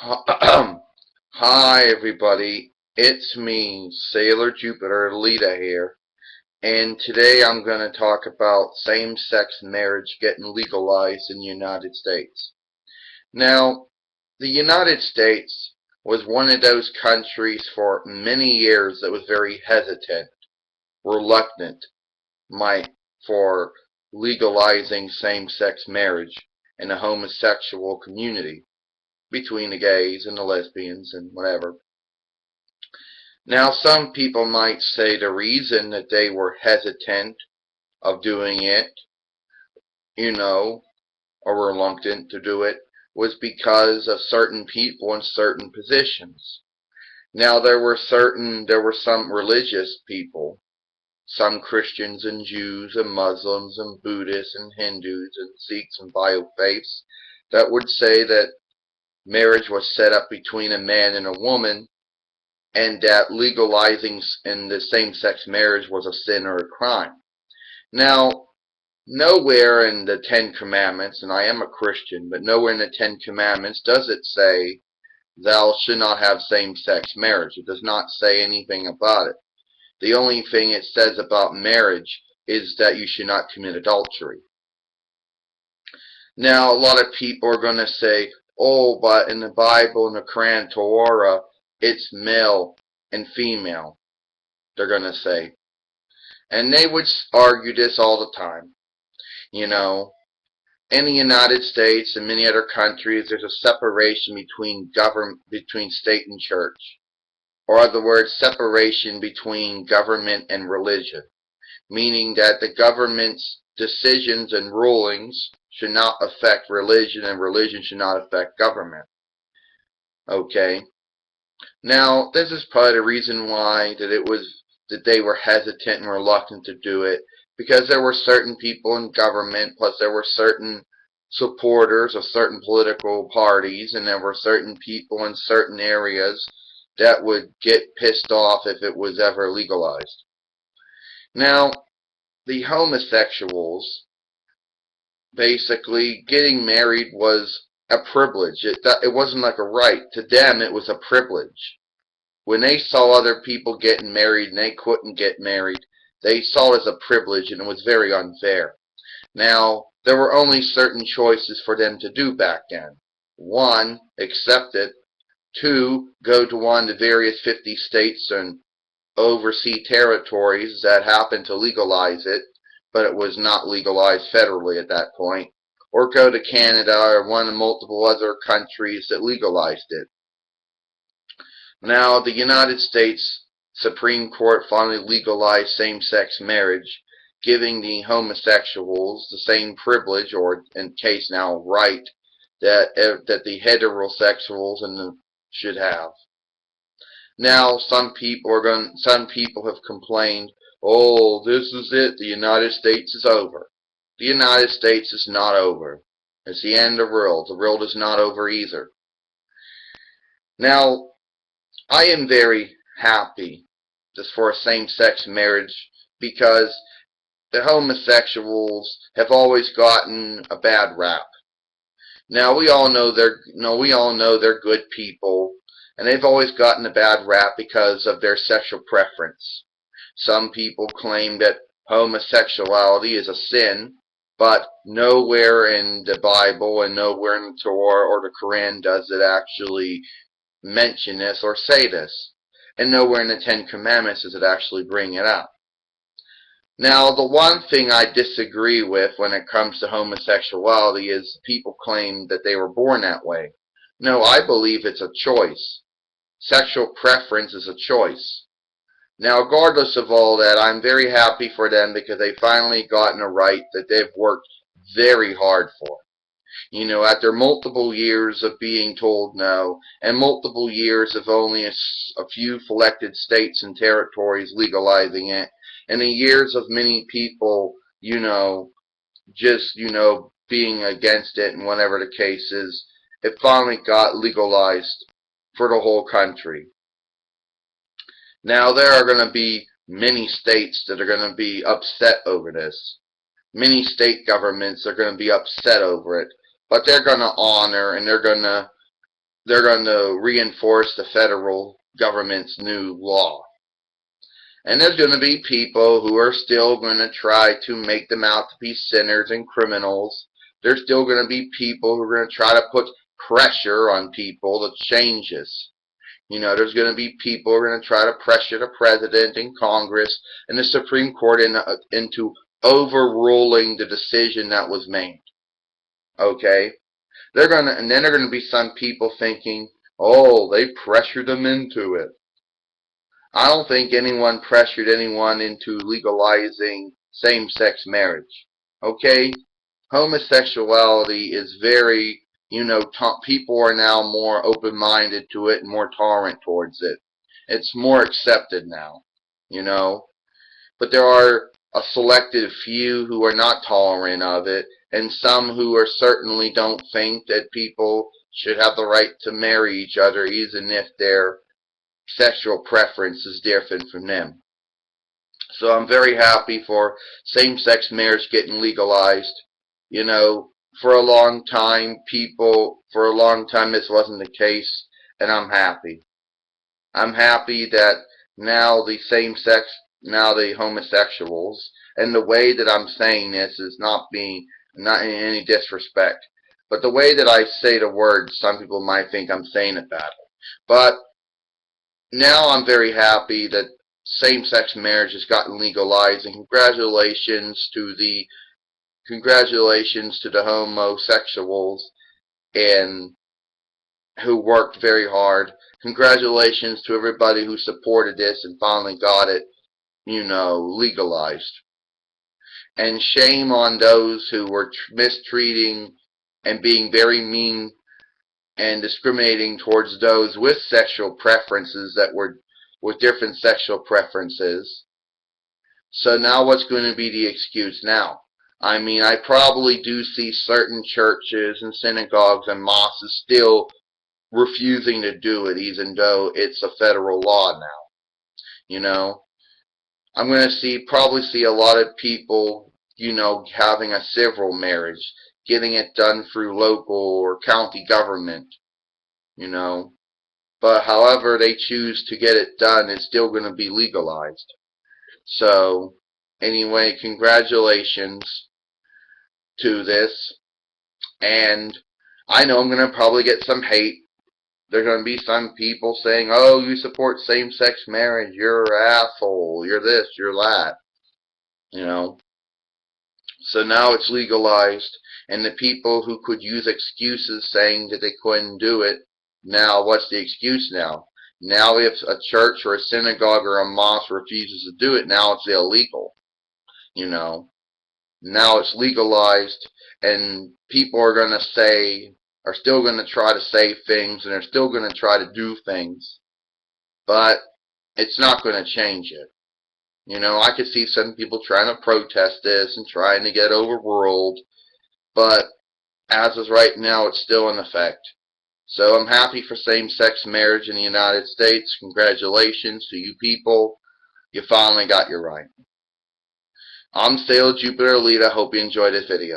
Hi everybody, it's me, Sailor Jupiter Lita here, and today I'm going to talk about same-sex marriage getting legalized in the United States. Now, the United States was one of those countries for many years that was very hesitant, reluctant, for legalizing same-sex marriage in the homosexual community between the gays and the lesbians and whatever. Now, some people might say the reason that they were hesitant of doing it, or reluctant to do it, was because of certain people in certain positions. Now, there were some religious people, some Christians and Jews and Muslims and Buddhists and Hindus and Sikhs and biofaiths that would say that marriage was set up between a man and a woman, and that legalizing in the same-sex marriage was a sin or a crime. Now, nowhere in the Ten Commandments, and I am a Christian, but nowhere in the Ten Commandments does it say thou should not have same-sex marriage. It does not say anything about it. The only thing it says about marriage is that you should not commit adultery. Now, a lot of people are going to say, oh, but in the Bible, in the Quran, Torah, it's male and female, they're going to say. And they would argue this all the time. In the United States and many other countries, there's a separation between state and church. Or other words, separation between government and religion. Meaning that the government's decisions and rulings should not affect religion, and religion should not affect government. Okay? Now, this is probably the reason why that they were hesitant and reluctant to do it, because there were certain people in government, plus there were certain supporters of certain political parties, and there were certain people in certain areas that would get pissed off if it was ever legalized. Now, the homosexuals, basically, getting married was a privilege. It wasn't like a right. To them, it was a privilege. When they saw other people getting married and they couldn't get married, they saw it as a privilege, and it was very unfair. Now, there were only certain choices for them to do back then. 1, accept it. 2, go to one of the various 50 states and oversee territories that happened to legalize it, but it was not legalized federally at that point. Or go to Canada or one of multiple other countries that legalized it. Now, the United States Supreme Court finally legalized same-sex marriage, giving the homosexuals the same privilege, or in case now right, that the heterosexuals should have. Now, some people have complained, oh, this is it, the United States is over. The United States is not over. It's the end of the world. The world is not over either. Now, I am very happy just for same-sex marriage, because the homosexuals have always gotten a bad rap. Now, we all know they're good people, and they've always gotten a bad rap because of their sexual preference. Some people claim that homosexuality is a sin, but nowhere in the Bible and nowhere in the Torah or the Quran does it actually mention this or say this. And nowhere in the Ten Commandments does it actually bring it up. Now, the one thing I disagree with when it comes to homosexuality is people claim that they were born that way. No, I believe it's a choice. Sexual preference is a choice. Now, regardless of all that, I'm very happy for them, because they've finally gotten a right that they've worked very hard for. After multiple years of being told no, and multiple years of only a few selected states and territories legalizing it, and the years of many people, just, being against it, and whatever the case is, it finally got legalized for the whole country. Now, there are going to be many states that are going to be upset over this. Many state governments are going to be upset over it. But they're going to honor, and they're going to they're going to reinforce the federal government's new law. And there's going to be people who are still going to try to make them out to be sinners and criminals. There's still going to be people who are going to try to put pressure on people to change this. There's going to be people who are going to try to pressure the president and Congress and the Supreme Court into overruling the decision that was made. Okay? And then there are going to be some people thinking, oh, they pressured them into it. I don't think anyone pressured anyone into legalizing same-sex marriage. Okay? Homosexuality is very, people are now more open-minded to it and more tolerant towards it. It's more accepted now, But there are a selected few who are not tolerant of it, and some who are certainly don't think that people should have the right to marry each other even if their sexual preference is different from them. So I'm very happy for same-sex marriage getting legalized. For a long time this wasn't the case, and I'm happy. I'm happy that now the homosexuals, and the way that I'm saying this is not in any disrespect, but the way that I say the words, some people might think I'm saying it badly. But now I'm very happy that same-sex marriage has gotten legalized, and congratulations to the homosexuals and who worked very hard. Congratulations to everybody who supported this and finally got it, legalized. And shame on those who were mistreating and being very mean and discriminating towards those with sexual preferences with different sexual preferences. So now what's going to be the excuse now? I probably do see certain churches and synagogues and mosques still refusing to do it, even though it's a federal law now. I'm going to probably see a lot of people, having a civil marriage, getting it done through local or county government, But however they choose to get it done, it's still going to be legalized. So, anyway, congratulations to this. And I know I'm going to probably get some hate. There's going to be some people saying, oh, you support same-sex marriage, you're an asshole, you're this, you're that. So now it's legalized, and the people who could use excuses saying that they couldn't do it, now what's the excuse now? Now if a church or a synagogue or a mosque refuses to do it, now it's illegal. Now it's legalized, and people are still going to try to say things, and they're still going to try to do things, but it's not going to change it. I could see some people trying to protest this and trying to get overruled, but as of right now, it's still in effect. So I'm happy for same-sex marriage in the United States. Congratulations to you people. You finally got your right. I'm Sailor Jupiter Lita. Hope you enjoyed this video.